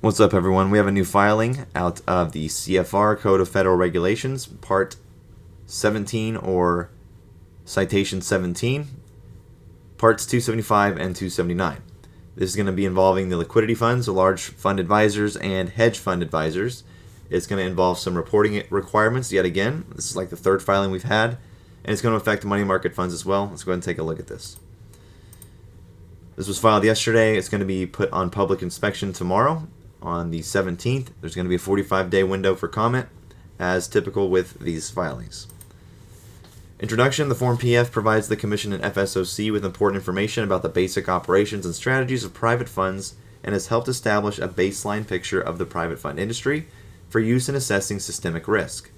What's up, everyone? We have a new filing out of the CFR Code of Federal Regulations, Part 17 or Citation 17, Parts 275 and 279. This is going to be involving the liquidity funds, the large fund advisors, and hedge fund advisors. It's going to involve some reporting requirements yet again. This is like the third filing we've had, and it's going to affect the money market funds as well. Let's go ahead and take a look at this. This was filed yesterday. It's going to be put on public inspection tomorrow on the 17th. There's going to be a 45-day window for comment, as typical with these filings. Introduction. The Form PF provides the Commission and FSOC with important information about the basic operations and strategies of private funds and has helped establish a baseline picture of the private fund industry for use in assessing systemic risk.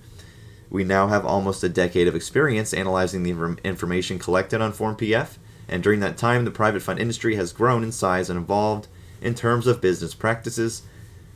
We now have almost a decade of experience analyzing the information collected on Form PF, and during that time, the private fund industry has grown in size and evolved in terms of business practices,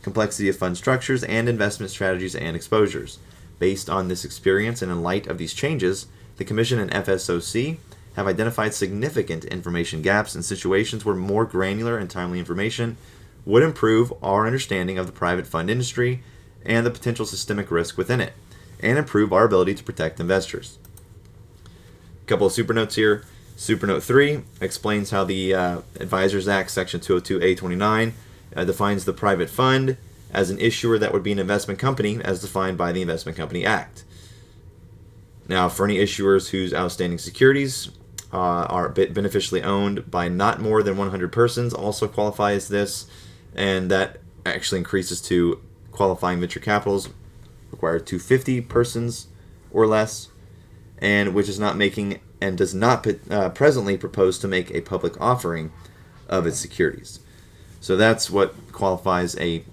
complexity of fund structures, and investment strategies and exposures. Based on this experience and in light of these changes, the Commission and FSOC have identified significant information gaps in situations where more granular and timely information would improve our understanding of the private fund industry and the potential systemic risk within it, and improve our ability to protect investors. A couple of super notes here. Supernote 3 explains how the Advisors Act, Section 202A29, defines the private fund as an issuer that would be an investment company as defined by the Investment Company Act. Now, for any issuers whose outstanding securities are beneficially owned by not more than 100 persons also qualify as this, and that actually increases to qualifying venture capitals require 250 persons or less, and which is not making and does not presently propose to make a public offering of its securities. So that's what qualifies a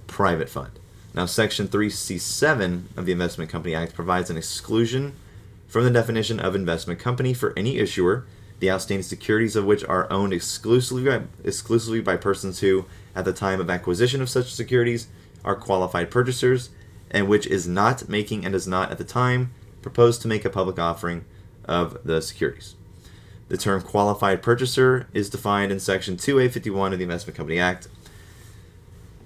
private fund. Now, Section 3C7 of the Investment Company Act provides an exclusion from the definition of investment company for any issuer, the outstanding securities of which are owned exclusively by persons who, at the time of acquisition of such securities, are qualified purchasers, and which is not making and does not, at the time, propose to make a public offering of the securities. The term qualified purchaser is defined in Section 2A51 of the Investment Company Act.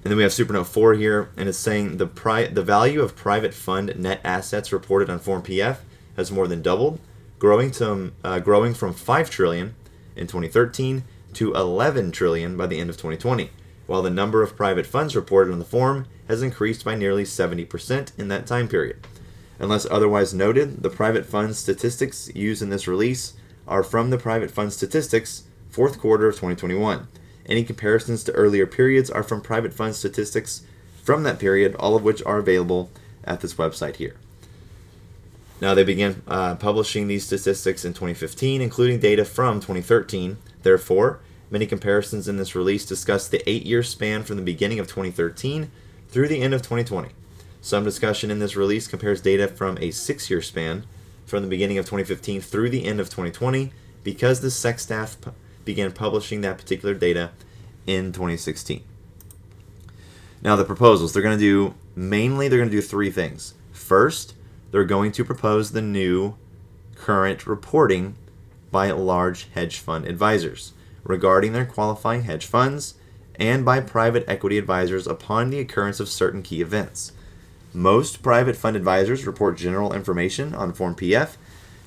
And then we have Supernote 4 here, and it's saying the value of private fund net assets reported on Form PF has more than doubled, growing from $5 trillion in 2013 to $11 trillion by the end of 2020, while the number of private funds reported on the form has increased by nearly 70% in that time period. Unless otherwise noted, the private fund statistics used in this release are from the Private Fund Statistics, fourth quarter of 2021. Any comparisons to earlier periods are from private fund statistics from that period, all of which are available at this website here. Now, they began publishing these statistics in 2015, including data from 2013. Therefore, many comparisons in this release discuss the 8-year span from the beginning of 2013 through the end of 2020. Some discussion in this release compares data from a 6-year span from the beginning of 2015 through the end of 2020 because the SEC staff began publishing that particular data in 2016. Now, the proposals, they're going to do 3 things. First, they're going to propose the new current reporting by large hedge fund advisors regarding their qualifying hedge funds and by private equity advisors upon the occurrence of certain key events. Most private fund advisors report general information on Form PF,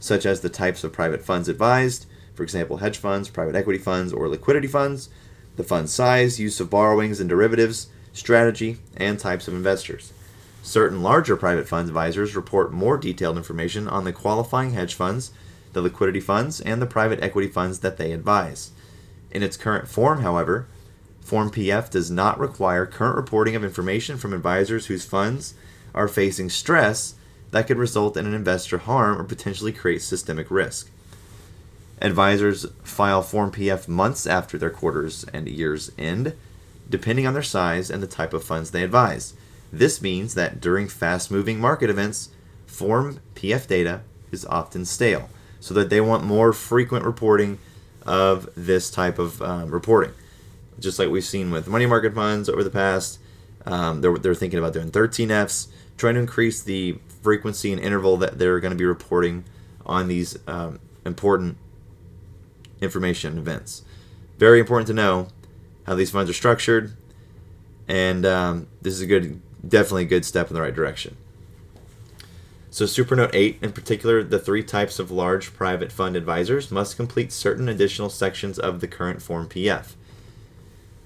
such as the types of private funds advised, for example, hedge funds, private equity funds, or liquidity funds, the fund size, use of borrowings and derivatives, strategy, and types of investors. Certain larger private fund advisors report more detailed information on the qualifying hedge funds, the liquidity funds, and the private equity funds that they advise. In its current form, however, Form PF does not require current reporting of information from advisors whose funds are facing stress that could result in an investor harm or potentially create systemic risk. Advisors file Form PF months after their quarters and years end, depending on their size and the type of funds they advise. This means that during fast-moving market events, Form PF data is often stale, so that they want more frequent reporting of this type of reporting. Just like we've seen with money market funds over the past, they're thinking about doing 13Fs, trying to increase the frequency and interval that they're going to be reporting on these important information events. Very important to know how these funds are structured, And this is definitely a good step in the right direction. So Supernote 8, in particular, the 3 types of large private fund advisors must complete certain additional sections of the current Form PF.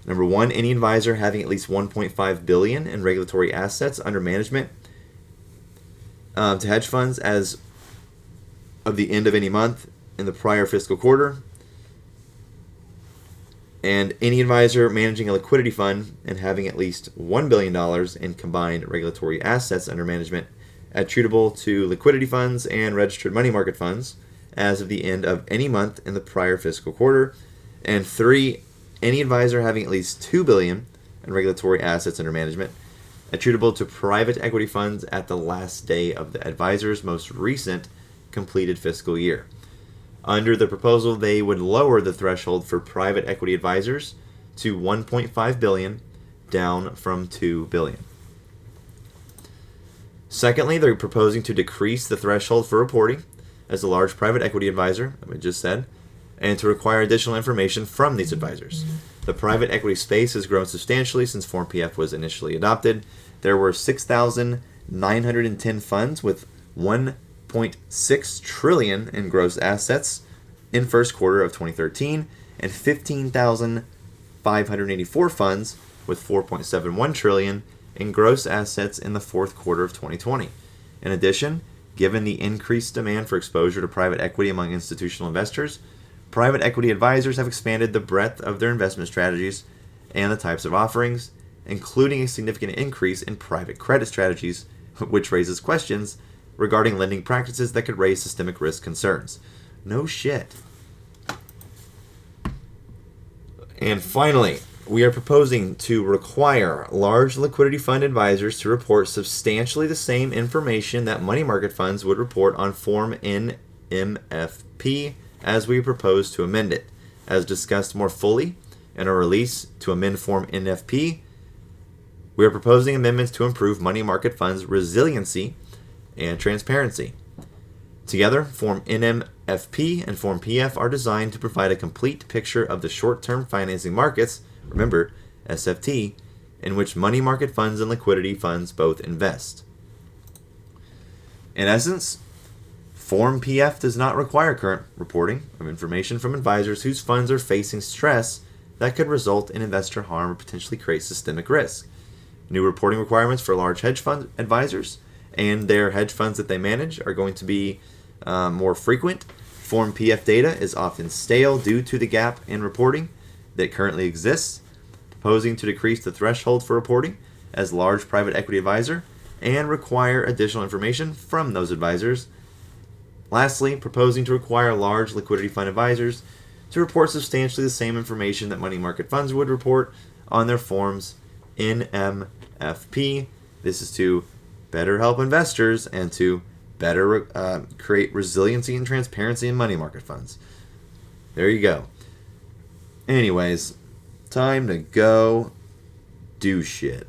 Number 1, any advisor having at least $1.5 billion in regulatory assets under management to hedge funds as of the end of any month in the prior fiscal quarter, and any advisor managing a liquidity fund and having at least $1 billion in combined regulatory assets under management attributable to liquidity funds and registered money market funds as of the end of any month in the prior fiscal quarter. And 3, any advisor having at least $2 billion in regulatory assets under management attributable to private equity funds at the last day of the advisor's most recent completed fiscal year. Under the proposal, they would lower the threshold for private equity advisors to $1.5 billion, down from $2 billion. Secondly, they're proposing to decrease the threshold for reporting as a large private equity advisor, like I just said, and to require additional information from these advisors. The private equity space has grown substantially since Form PF was initially adopted. There were 6,910 funds with $1.6 trillion in gross assets in first quarter of 2013, and 15,584 funds with $4.71 trillion in gross assets in the fourth quarter of 2020. In addition, given the increased demand for exposure to private equity among institutional investors, private equity advisors have expanded the breadth of their investment strategies and the types of offerings, including a significant increase in private credit strategies, which raises questions regarding lending practices that could raise systemic risk concerns. No shit. And finally, we are proposing to require large liquidity fund advisors to report substantially the same information that money market funds would report on Form NMFP as we propose to amend it. As discussed more fully in our release to amend Form NFP, we are proposing amendments to improve money market funds' resiliency and transparency. Together, Form NMFP and Form PF are designed to provide a complete picture of the short-term financing markets, remember, SFT, in which money market funds and liquidity funds both invest. In essence, Form PF does not require current reporting of information from advisors whose funds are facing stress that could result in investor harm or potentially create systemic risk. New reporting requirements for large hedge fund advisors and their hedge funds that they manage are going to be more frequent. Form PF data is often stale due to the gap in reporting that currently exists, proposing to decrease the threshold for reporting as large private equity advisor and require additional information from those advisors. Lastly, proposing to require large liquidity fund advisors to report substantially the same information that money market funds would report on their forms NMFP. This is to better help investors and to better create resiliency and transparency in money market funds. There you go. Anyways, time to go do shit.